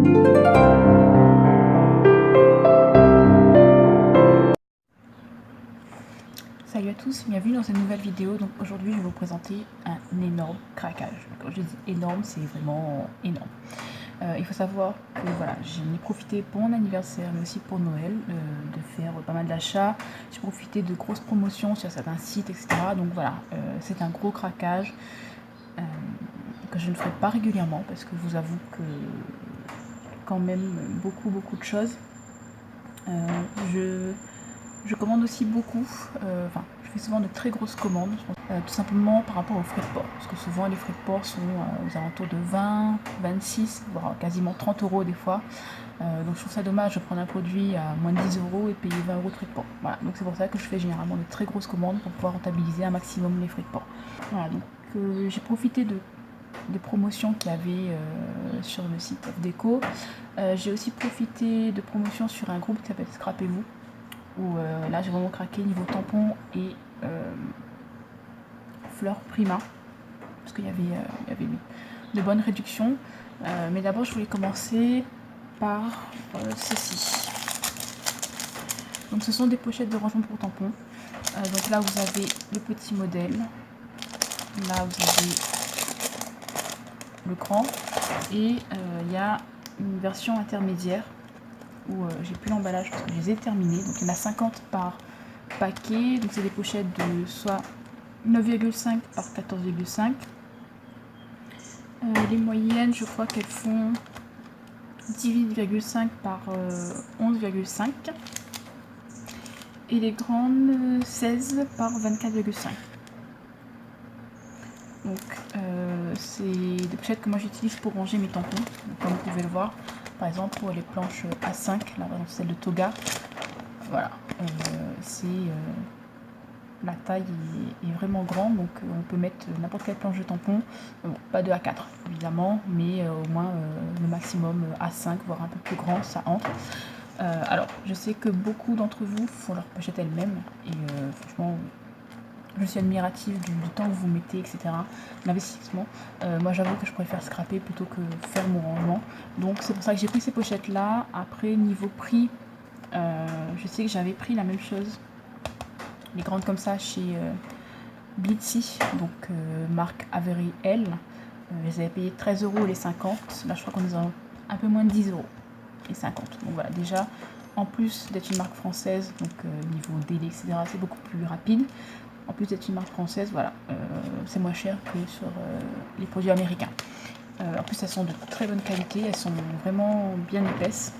Salut à tous, bienvenue dans cette nouvelle vidéo. Donc aujourd'hui je vais vous présenter un énorme craquage. Quand je dis énorme, c'est vraiment énorme. Il faut savoir que voilà, j'en ai profité pour mon anniversaire mais aussi pour Noël de faire pas mal d'achats. J'ai profité de grosses promotions sur certains sites, etc. Donc voilà, c'est un gros craquage que je ne ferai pas régulièrement parce que je vous avoue que quand même beaucoup de choses. Je commande aussi beaucoup, je fais souvent de très grosses commandes, tout simplement par rapport aux frais de port, parce que souvent les frais de port sont aux alentours de 20, 26, voire quasiment 30 € des fois. Donc je trouve ça dommage de prendre un produit à moins de 10 € et payer 20 € de frais de port. Voilà, donc c'est pour ça que je fais généralement de très grosses commandes pour pouvoir rentabiliser un maximum les frais de port. Voilà, donc j'ai profité des promotions qu'il y avait sur le site Déco. J'ai aussi profité de promotions sur un groupe qui s'appelle Scrapez-vous, où là j'ai vraiment craqué niveau tampon et fleurs Prima, parce qu'il y avait de bonnes réductions. Mais d'abord je voulais commencer par ceci. Donc ce sont des pochettes de rangement pour tampons. Donc là vous avez le petit modèle, là vous avez le grand, et il y a une version intermédiaire où j'ai plus l'emballage parce que je les ai terminés. Donc il y en a 50 par paquet, donc c'est des pochettes de soit 9,5 par 14,5. Les moyennes, je crois qu'elles font 18,5 par 11,5. Et les grandes 16 par 24,5. Donc c'est des pochettes que moi j'utilise pour ranger mes tampons, comme vous pouvez le voir. Par exemple pour les planches A5, là par exemple celle de Toga, voilà, la taille est vraiment grande, donc on peut mettre n'importe quelle planche de tampon, bon, pas de A4 évidemment, mais au moins le maximum A5, voire un peu plus grand, ça entre. Alors je sais que beaucoup d'entre vous font leur pochette elles-mêmes, et franchement je suis admirative du temps que vous mettez, etc. L'investissement. Moi j'avoue que je préfère scraper plutôt que faire mon rangement. Donc c'est pour ça que j'ai pris ces pochettes là. Après niveau prix, je sais que j'avais pris la même chose, les grandes comme ça, chez Blitzy, donc marque Avery L. Je les avais payé 13 € les 50. Là je crois qu'on est un peu moins de 10 € les 50. Donc voilà, déjà en plus d'être une marque française, donc niveau délai, etc., c'est beaucoup plus rapide. En plus d'être une marque française, voilà, c'est moins cher que sur les produits américains. En plus, elles sont de très bonne qualité, elles sont vraiment bien épaisses.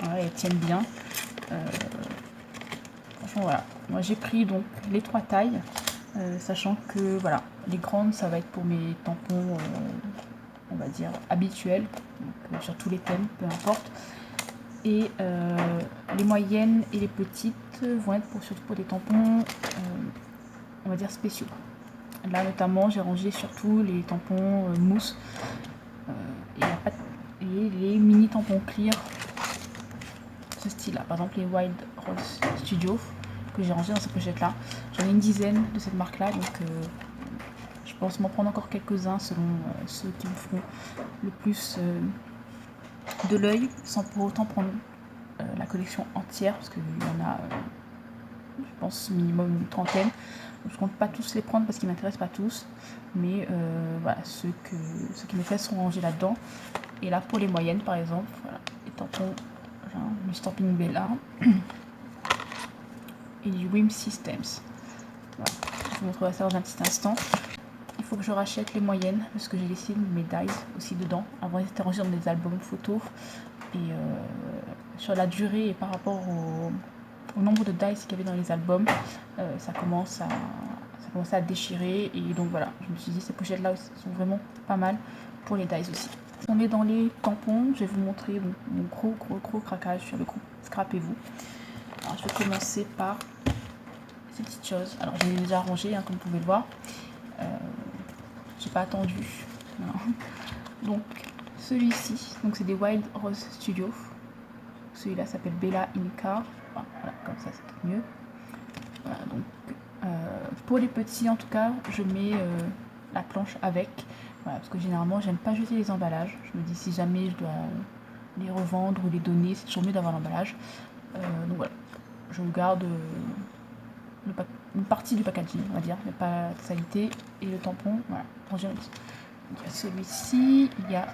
Ouais, elles tiennent bien. Franchement, voilà. Moi, j'ai pris donc les 3 tailles, sachant que voilà, les grandes, ça va être pour mes tampons, on va dire habituels, donc, sur tous les thèmes, peu importe. Et les moyennes et les petites vont être surtout pour des tampons, on va dire spéciaux. Là notamment j'ai rangé surtout les tampons mousse et les mini tampons clear, ce style là, par exemple les Wild Rose Studio que j'ai rangé dans cette pochette là. J'en ai une dizaine de cette marque là, donc je pense m'en prendre encore quelques-uns selon ceux qui me feront le plus de l'œil, sans pour autant prendre la collection entière, parce qu'il y en a je pense minimum une trentaine. Donc, je compte pas tous les prendre parce qu'ils m'intéressent pas tous, mais voilà, ceux qui m'intéressent sont rangés là-dedans. Et là pour les moyennes par exemple, voilà, les tampons du Stamping Bella et du Wim Systems. Voilà. Je vous montrerai ça dans un petit instant. Il faut que je rachète les moyennes parce que j'ai laissé mes dies aussi dedans. Avant ils étaient rangés dans des albums photos, et sur la durée et par rapport au nombre de dies qu'il y avait dans les albums, ça commençait à déchirer, et donc voilà, je me suis dit ces pochettes là sont vraiment pas mal pour les dies aussi. On est dans les tampons, je vais vous montrer mon gros craquage sur le groupe Scrapez-vous. Alors je vais commencer par ces petites choses. Alors je les ai déjà rangées, hein, comme vous pouvez le voir, j'ai pas attendu. Non. Donc celui-ci, donc c'est des Wild Rose Studio. Celui-là s'appelle Bella Inca. Enfin, voilà, comme ça c'est mieux. Voilà, donc pour les petits en tout cas, je mets la planche avec. Voilà, parce que généralement j'aime pas jeter les emballages. Je me dis si jamais je dois les revendre ou les donner, c'est toujours mieux d'avoir l'emballage. Donc voilà, je garde une partie du packaging, on va dire, mais pas la totalité, et le tampon, voilà, rangé en petit. Il y a celui-ci, il y a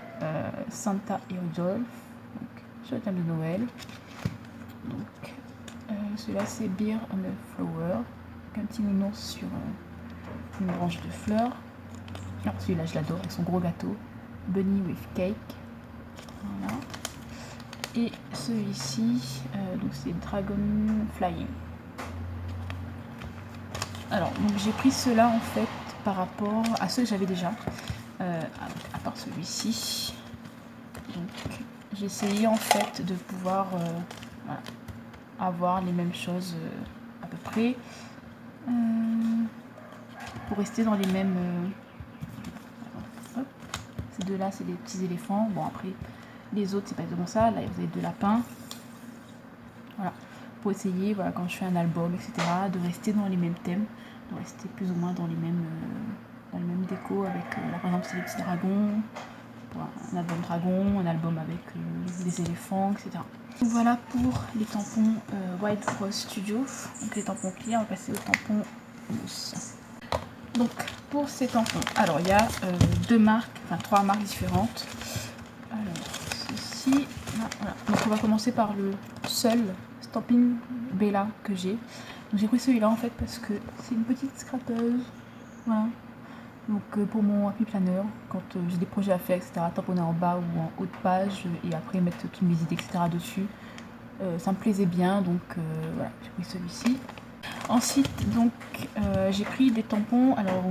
Santa et Rudolph, donc sur le thème de Noël. Donc celui-là c'est Beer on a Flower, un petit nounours sur une branche de fleurs. Alors celui-là je l'adore avec son gros gâteau, Bunny with Cake. Voilà. Et celui-ci, donc c'est Dragon Flying. Alors donc j'ai pris ceux-là en fait par rapport à ceux que j'avais déjà, à part celui-ci. Donc j'ai essayé en fait de pouvoir voilà, avoir les mêmes choses à peu près pour rester dans les mêmes. Ces deux-là c'est des petits éléphants. Bon après les autres c'est pas exactement ça. Là vous avez deux lapins. Voilà, pour essayer, voilà, quand je fais un album, etc., de rester dans les mêmes thèmes, de rester plus ou moins dans les mêmes décos avec, là par exemple c'est les petits dragons, pour un album dragon, un album avec les éléphants, etc. Donc voilà pour les tampons Wild Frost Studio. Donc les tampons clear, on va passer aux tampons mousse. Donc pour ces tampons, alors il y a trois marques différentes. Alors ceci, voilà. Donc on va commencer par le seul Stampin' Bella que j'ai. Donc j'ai pris celui-là en fait parce que c'est une petite scrapeuse. Voilà. Donc pour mon happy planner, quand j'ai des projets à faire, etc., tamponner en bas ou en haut de page et après mettre toutes mes idées, etc. dessus. Ça me plaisait bien, donc voilà, j'ai pris celui-ci. Ensuite, donc j'ai pris des tampons, alors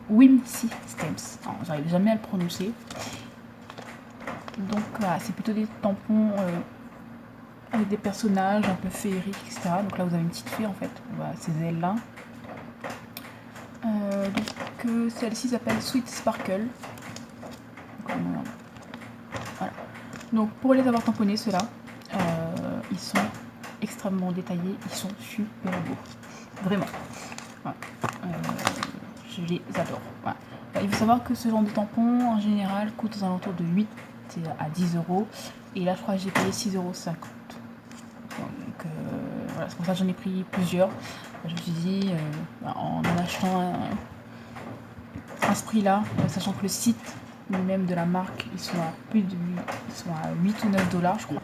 Whimsy Stamps. Alors j'arrive jamais à le prononcer. Donc voilà, c'est plutôt des tampons avec des personnages un peu féeriques, etc. Donc là vous avez une petite fée en fait, voilà, ces ailes là. Donc celle-ci s'appelle Sweet Sparkle. Donc, voilà. Donc pour les avoir tamponnés, ceux-là, ils sont extrêmement détaillés, ils sont super beaux, vraiment. Voilà. Je les adore. Voilà. Il faut savoir que ce genre de tampon en général coûte aux alentours de 8 à 10 €. Et là je crois que j'ai payé 6,50 €. Donc voilà, c'est pour ça que j'en ai pris plusieurs. Je me suis dit, en achetant à ce prix là, sachant que le site lui-même de la marque, ils sont à 8 ou 9 $ je crois.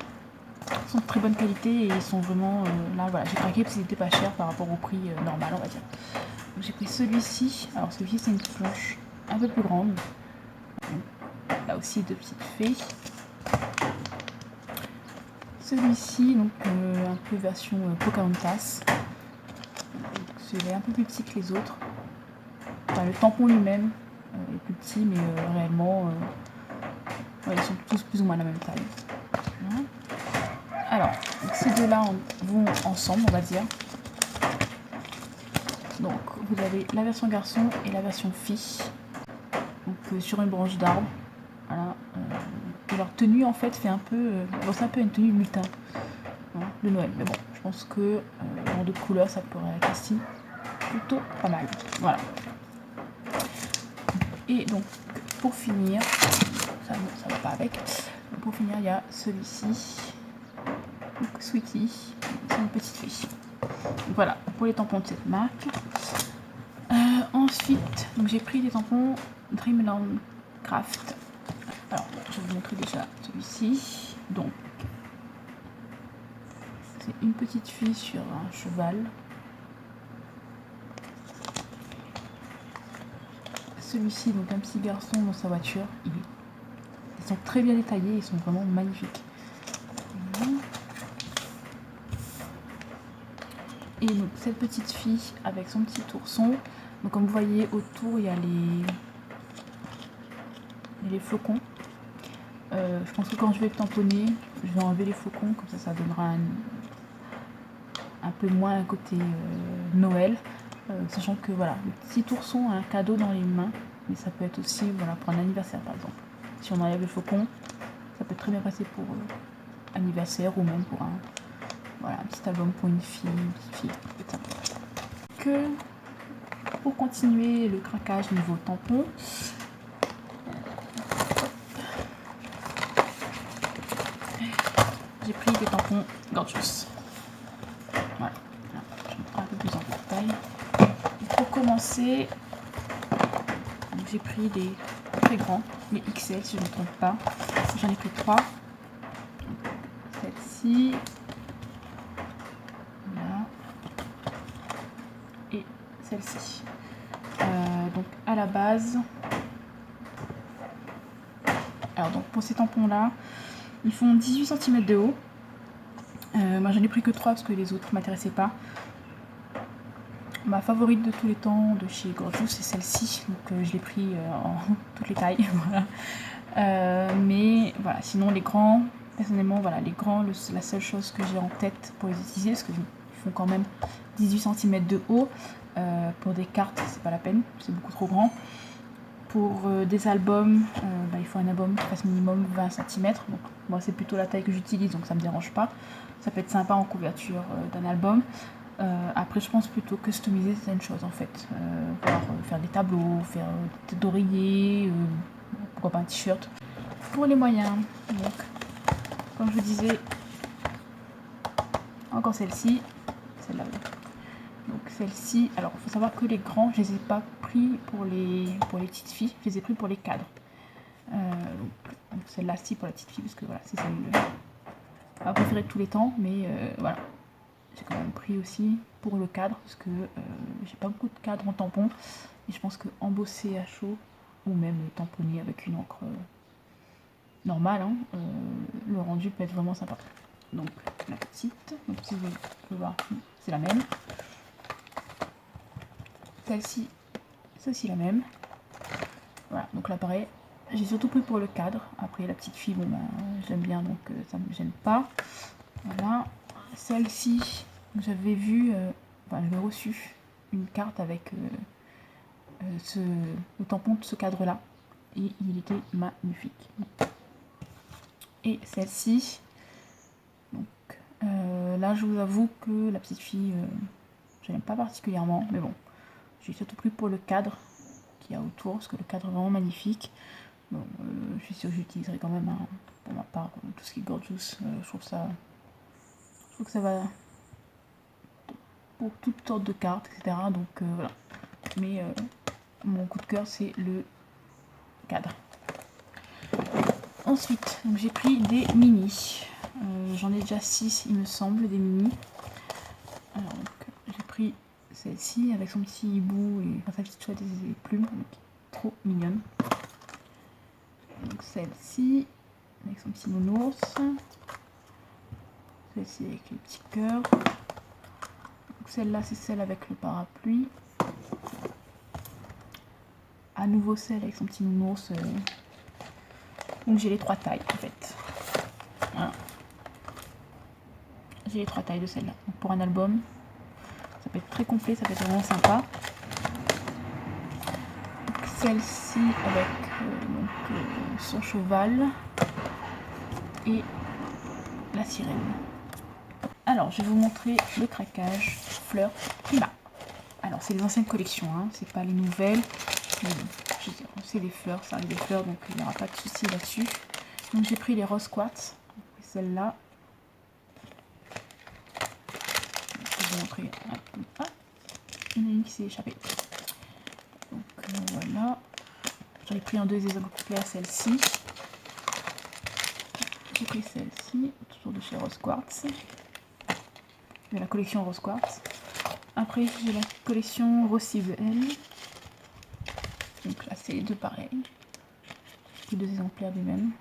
Ils sont de très bonne qualité et ils sont vraiment là, voilà, j'ai craqué parce qu'ils étaient pas chers par rapport au prix normal, on va dire. Donc j'ai pris celui-ci. Alors celui-ci c'est une planche un peu plus grande. Donc, là aussi deux petites fées. Celui-ci, donc un peu version Pocahontas. Celui-là est un peu plus petit que les autres. Enfin, le tampon lui-même est plus petit, mais réellement, ouais, ils sont tous plus ou moins la même taille. Voilà. Alors, ces deux-là vont ensemble, on va dire. Donc, vous avez la version garçon et la version fille. Donc, sur une branche d'arbre. Voilà. Et leur tenue, en fait, fait un peu... c'est un peu une tenue de lutin, voilà, de Noël. Mais bon, je pense que dans d'autres couleurs, ça pourrait être aussi plutôt pas mal. Voilà. Et donc, pour finir, ça va pas avec. Donc, pour finir, il y a celui-ci. Donc, Sweetie, c'est une petite fille. Donc, voilà, pour les tampons de cette marque. Ensuite, donc j'ai pris des tampons Dreamland Craft. Alors, je vais vous montrer déjà celui-ci. Donc, c'est une petite fille sur un cheval. Celui-ci, donc un petit garçon dans sa voiture. Ils sont très bien détaillés, ils sont vraiment magnifiques. Et donc cette petite fille avec son petit ourson. Donc comme vous voyez autour il y a les flocons. Je pense que quand je vais tamponner, je vais enlever les flocons, comme ça donnera un peu moins un côté Noël. Sachant que voilà, le petit ourson a un cadeau dans les mains, mais ça peut être aussi voilà, pour un anniversaire par exemple. Si on enlève le flocon, ça peut très bien passer pour anniversaire ou même pour un petit album pour une petite fille. Que pour continuer le craquage niveau tampon, j'ai pris des tampons Gorgeous. Voilà, je mettrai un peu plus en détail. Pour commencer, j'ai pris des très grands, les XL si je ne me trompe pas. J'en ai pris 3. Celle-ci, là, et celle-ci. Donc à la base, alors donc pour ces tampons là, ils font 18 cm de haut. Moi j'en ai pris que 3 parce que les autres ne m'intéressaient pas. Ma favorite de tous les temps de chez Gorgeous c'est celle-ci, donc je l'ai pris en toutes les tailles. Voilà. Mais voilà, sinon les grands, personnellement voilà, les grands, la seule chose que j'ai en tête pour les utiliser, parce qu'ils font quand même 18 cm de haut, pour des cartes c'est pas la peine, c'est beaucoup trop grand. Pour des albums, il faut un album qui fasse minimum 20 cm. Donc, moi, c'est plutôt la taille que j'utilise, donc ça me dérange pas. Ça peut être sympa en couverture d'un album. Après, je pense plutôt customiser certaines choses en fait. Faire des tableaux, faire des d'oreiller, pourquoi pas un t-shirt. Pour les moyens, donc, comme je vous disais, encore celle-ci, celle-là. Donc celle-ci, alors il faut savoir que les grands, je les ai pas pris pour les petites filles, je les ai pris pour les cadres. Donc celle-là, si pour la petite fille, parce que voilà, c'est celle à préférer de tous les temps, mais voilà. J'ai quand même pris aussi pour le cadre, parce que j'ai pas beaucoup de cadres en tampon, et je pense que embosser à chaud, ou même tamponner avec une encre normale, hein, le rendu peut être vraiment sympa. Donc la petite, donc si vous pouvez voir, c'est la même. Celle-ci, c'est aussi la même. Voilà, donc là pareil, j'ai surtout pris pour le cadre. Après la petite fille, bon ben j'aime bien, donc ça me gêne pas. Voilà, celle-ci, j'avais vu, j'avais reçu une carte avec le tampon de ce cadre-là. Et il était magnifique. Et celle-ci, donc là je vous avoue que la petite fille, je n'aime pas particulièrement, mais bon, j'ai surtout pris pour le cadre qu'il y a autour, parce que le cadre est vraiment magnifique. Bon, je suis sûre que j'utiliserai quand même, hein, pour ma part, tout ce qui est Gorgeous. Je trouve que ça va pour toutes sortes de cartes, etc. Donc voilà. Mais mon coup de cœur, c'est le cadre. Ensuite, j'ai pris des mini. J'en ai déjà 6, il me semble, des mini. Alors, j'ai pris celle-ci avec son petit hibou et sa petite chouette et ses plumes. Donc, trop mignonne. Donc celle-ci avec son petit nounours. Celle-ci avec les petits cœurs. Celle-là, c'est celle avec le parapluie. À nouveau celle avec son petit nounours. Donc j'ai les 3 tailles en fait. Voilà. J'ai les 3 tailles de celle-là. Donc pour un album, ça peut être très complet, ça peut être vraiment sympa. Celle-ci avec son cheval et la sirène. Alors je vais vous montrer le craquage fleurs Prima. Alors c'est les anciennes collections, hein, c'est pas les nouvelles. C'est des fleurs, ça arrive des fleurs, donc il n'y aura pas de souci là-dessus. Donc j'ai pris les rose quartz, celle-là. Je vais vous montrer. Ah, il y en a une qui s'est échappée. Donc voilà. J'en ai pris en 2 exemplaires celle-ci. J'ai pris celle-ci, toujours de chez Rose Quartz. De la collection Rose Quartz. Après j'ai la collection Rosive L. Donc là c'est les deux pareils. J'ai pris 2 exemplaires du même.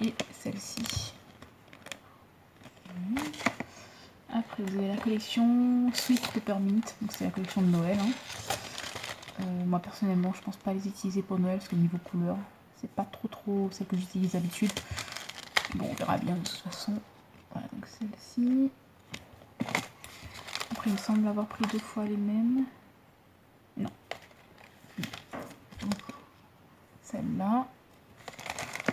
Et celle-ci. Après vous avez la collection Sweet Peppermint. Donc c'est la collection de Noël. Hein. Moi personnellement je pense pas les utiliser pour Noël parce que niveau couleur c'est pas trop celle que j'utilise d'habitude. Bon on verra bien de toute façon. Voilà donc celle-ci. Après il me semble avoir pris 2 fois les mêmes. Non. Celle-là.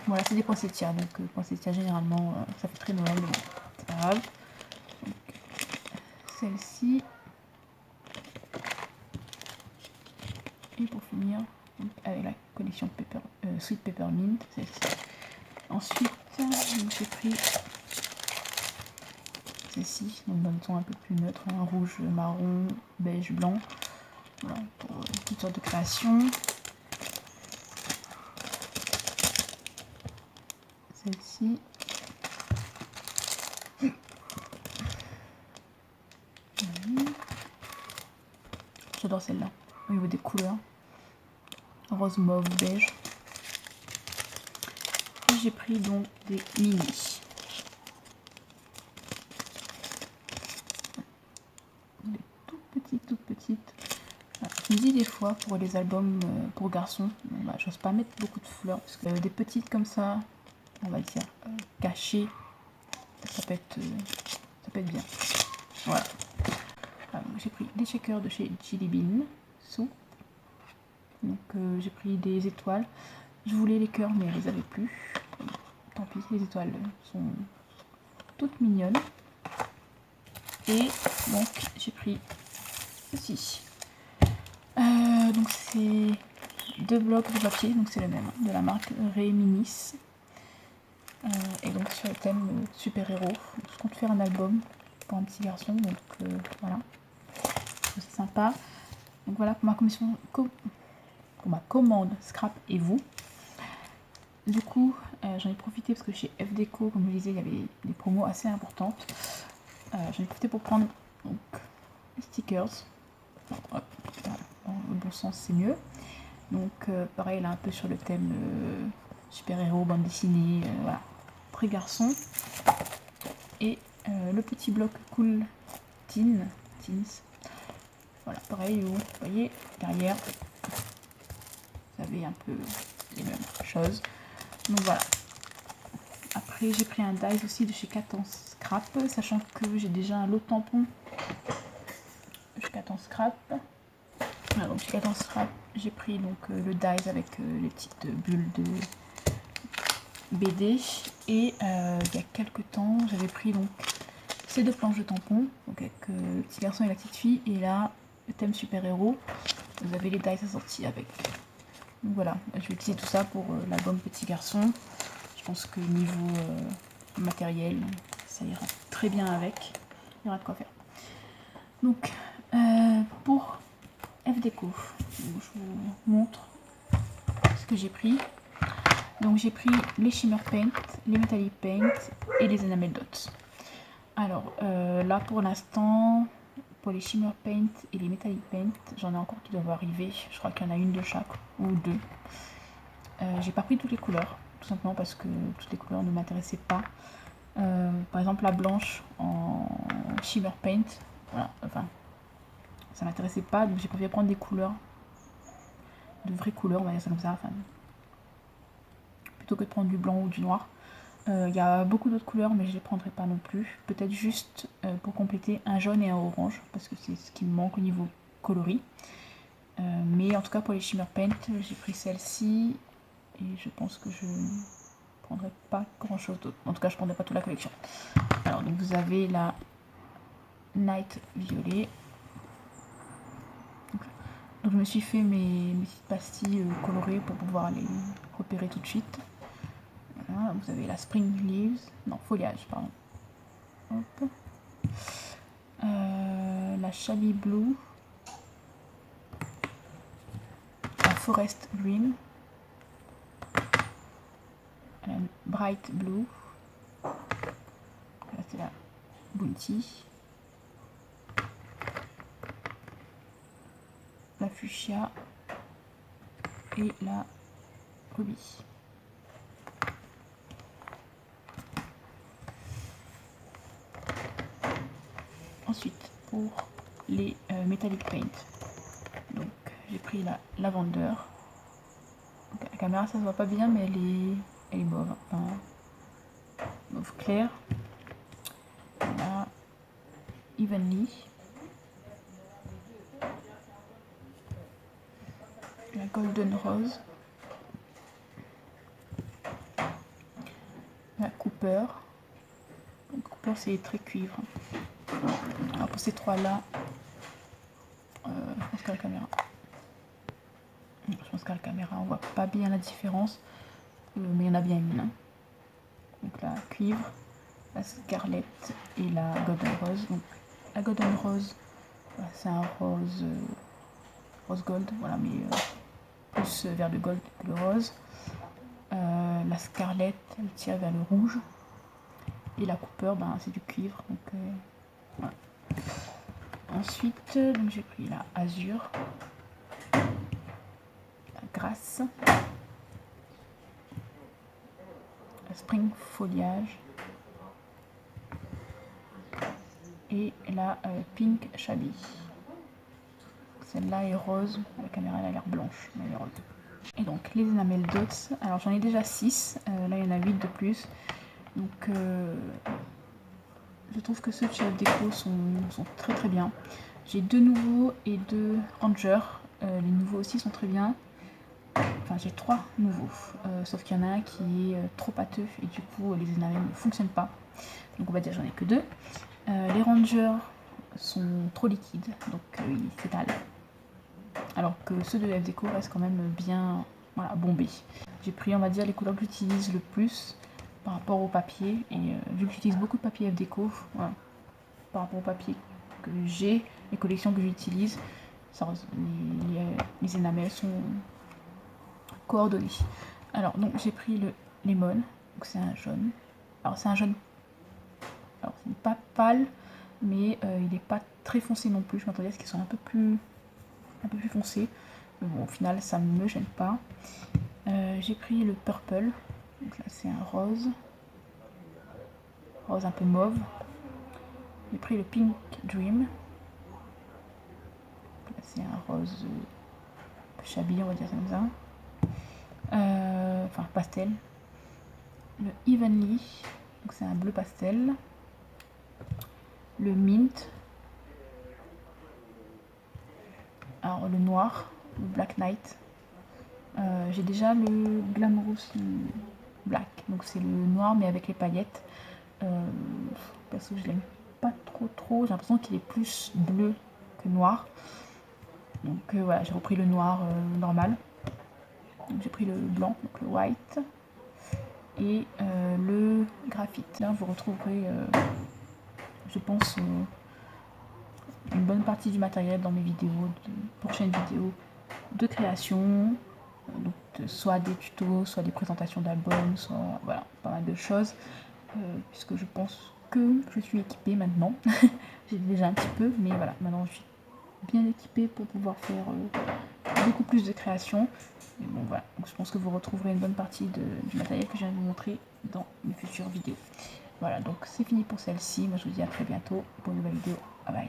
Voilà c'est des poinsettias donc poinsettias généralement ça fait très Noël mais bon c'est pas grave. Celle-ci. Et pour finir, donc, avec la collection Sweet Peppermint, celle-ci. Ensuite, j'ai pris celle-ci, donc dans le ton un peu plus neutre, un rouge, marron, beige, blanc. Voilà, pour toutes sortes de créations. Celle-ci. J'adore celle-là, au niveau des couleurs. Rose, mauve, beige. Et j'ai pris donc des mini. Des toutes petites. Voilà. Je me dis des fois pour les albums pour garçons, bah, j'ose pas mettre beaucoup de fleurs. Parce que des petites comme ça, on va dire cachées, ça peut être bien. Voilà. J'ai pris des shakers de chez Jelly Bean. Donc j'ai pris des étoiles. Je voulais les cœurs mais je les avais plus. Tant pis, les étoiles sont toutes mignonnes. Et donc j'ai pris ceci. Donc c'est 2 blocs de papier, donc c'est le même, de la marque Réminis. Et donc sur le thème super-héros. Je compte faire un album pour un petit garçon, donc voilà. C'est sympa. Donc voilà pour ma commande scrap et vous. Du coup, j'en ai profité parce que chez FDeco, comme je le disais, il y avait des promos assez importantes. J'en ai profité pour prendre donc, les stickers. Hop, dans le bon sens, c'est mieux. Donc, pareil, là, un peu sur le thème super-héros, bande dessinée, voilà, très garçon. Et le petit bloc Cool Teens. Voilà, pareil, vous voyez, derrière, vous avez un peu les mêmes choses. Donc voilà. Après, j'ai pris un dies aussi de chez Catan Scrap, sachant que j'ai déjà un lot de tampons chez Catan Scrap. Voilà, donc chez Catan Scrap, j'ai pris donc le dies avec les petites bulles de BD. Et il y a quelques temps, j'avais pris donc ces 2 planches de tampons, donc avec le petit garçon et la petite fille. Et là, le thème super-héros, vous avez les dies assortis avec. Donc voilà, je vais utiliser tout ça pour l'album petit garçon. Je pense que niveau matériel, ça ira très bien avec. Il y aura de quoi faire. Donc, pour FDeco, je vous montre ce que j'ai pris. Donc, j'ai pris les Shimmer Paint, les Metallic Paint et les Enamel Dots. Alors, là pour l'instant, pour les Shimmer Paint et les Metallic Paint, j'en ai encore qui doivent arriver. Je crois qu'il y en a une de chaque ou 2. J'ai pas pris toutes les couleurs, tout simplement parce que toutes les couleurs ne m'intéressaient pas. Par exemple la blanche en Shimmer Paint, voilà, enfin ça m'intéressait pas, donc j'ai préféré prendre des couleurs, de vraies couleurs, on va dire ça comme ça, enfin, plutôt que de prendre du blanc ou du noir. Il y a beaucoup d'autres couleurs mais je les prendrai pas non plus, peut-être juste pour compléter un jaune et un orange, parce que c'est ce qui me manque au niveau coloris. Mais en tout cas pour les Shimmer Paint, j'ai pris celle-ci et je pense que je prendrai pas grand chose d'autre. En tout cas, je prendrai pas toute la collection. Alors, donc vous avez la Night Violet. Donc je me suis fait mes petites pastilles colorées pour pouvoir les repérer tout de suite. Voilà, vous avez la Spring Leaves, non, foliage, pardon. Hop. La Shabby Blue. La Forest Green. La Bright Blue. Là, c'est la Bounty. La Fuchsia. Et la Ruby. Ensuite, pour les Metallic Paint, donc j'ai pris la Lavender. Donc, à la caméra ça se voit pas bien, mais elle est mauve, enfin, mauve clair. La Evenly, la Golden Rose, la Cooper. Donc, Cooper c'est très cuivre. Alors pour ces trois là, je pense qu'à la caméra on voit pas bien la différence, mais il y en a bien une. la cuivre, la scarlet et la golden rose. Donc la golden rose, c'est un rose gold, voilà, mais plus vers le gold que le rose. La scarlet, elle tire vers le rouge. Et la cooper, ben, c'est du cuivre. Donc, voilà. Ensuite, j'ai pris la azur, la grasse, la spring foliage et la pink shabby. Celle-là est rose, la caméra elle a l'air blanche, mais elle est rose. Et donc les enamels dots, alors j'en ai déjà 6, là il y en a 8 de plus. Donc je trouve que ceux de chez F Déco sont très très bien. J'ai 2 nouveaux et 2 rangers, les nouveaux aussi sont très bien. Enfin j'ai 3 nouveaux, sauf qu'il y en a un qui est trop pâteux et du coup les enamels ne fonctionnent pas. Donc on va dire j'en ai que 2. Les rangers sont trop liquides, donc ils s'étalent. Alors que ceux de F Déco restent quand même bien, voilà, bombés. J'ai pris, on va dire, les couleurs que j'utilise le plus par rapport au papier. Et vu que j'utilise beaucoup de papier F Déco, voilà, par rapport au papier que j'ai, les collections que j'utilise, les enamels sont coordonnés. Alors, donc j'ai pris le lemon, donc c'est un jaune. Alors c'est un jaune, alors c'est pas pâle, mais il n'est pas très foncé non plus. Je m'attendais à ce qu'il soit un peu plus foncé. Mais bon, au final, ça ne me gêne pas. J'ai pris le purple. Donc là, c'est un rose. Rose un peu mauve. J'ai pris le pink dream. Là, c'est un rose un peu shabby, on va dire comme ça. Enfin, pastel. Le evenly. Donc c'est un bleu pastel. Le mint. Alors le noir, le black knight. J'ai déjà le glamorous black, donc c'est le noir mais avec les paillettes. Parce que je l'aime pas trop, j'ai l'impression qu'il est plus bleu que noir. Donc voilà, j'ai repris le noir normal. J'ai pris le blanc, donc le white. Et le graphite. Là vous retrouverez, je pense, une bonne partie du matériel dans mes vidéos, prochaines vidéos de création, donc soit des tutos, soit des présentations d'albums, soit voilà, pas mal de choses, puisque je pense que je suis équipée maintenant. J'ai déjà un petit peu, mais voilà, maintenant je suis bien équipée pour pouvoir faire beaucoup plus de création. Et bon voilà, donc je pense que vous retrouverez une bonne partie du matériel que je viens de vous montrer dans mes futures vidéos. Voilà, donc c'est fini pour celle-ci. Moi je vous dis à très bientôt pour une nouvelle vidéo. Bye bye.